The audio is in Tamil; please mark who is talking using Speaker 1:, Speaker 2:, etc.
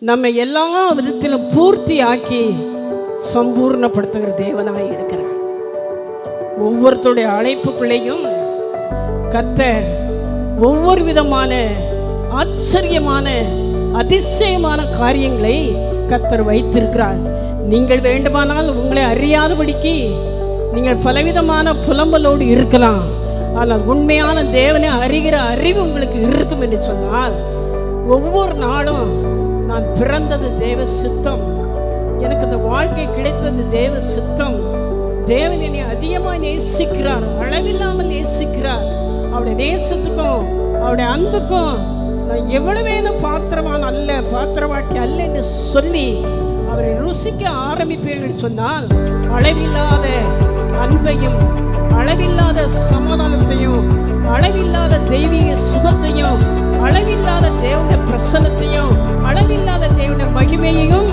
Speaker 1: நம்ம எல்லா விதத்திலும் பூர்த்தியாக்கி சம்பூர்ணப்படுத்துகிற தேவனாய் இருக்கிறார். ஒவ்வொருத்தருடைய அழைப்புக்குள்ளேயும் கர்த்தர் ஒவ்வொரு விதமான ஆச்சரியமான அதிசயமான காரியங்களை கர்த்தர் வைத்திருக்கிறார். நீங்கள் வேண்டுமானால் உங்களை அறியாதபடிக்கு நீங்கள் பலவிதமான புலம்பலோடு இருக்கலாம். ஆனால் உண்மையான தேவனை அறிகிற அறிவு உங்களுக்கு இருக்கும் என்று சொன்னால், ஒவ்வொரு நாளும் நான் பிறந்தது தேவ சித்தம், எனக்கு இந்த வாழ்க்கை கிடைத்தது தேவ சித்தம், தேவன் என்னை அதிகமாக நேசிக்கிறார், அளவில்லாமல் நேசிக்கிறார், அவருடைய நேசத்துக்கும் அவருடைய அன்புக்கும் நான் எவ்வளவேனும் பாத்திரவான் அல்ல, பாத்திரவாக்கி அல்ல என்று சொல்லி அவரை ருசிக்க ஆரம்பிப்பீர்கள் சொன்னால், அளவில்லாத அன்பையும் அளவில்லாத சமாதானத்தையும் அளவில்லாத தெய்வீக சுகத்தையும் அளவில்லாத தேவனுடைய பிரசன்னத்தையும் அளவில்லாத தேவனுடைய மகிமையையும்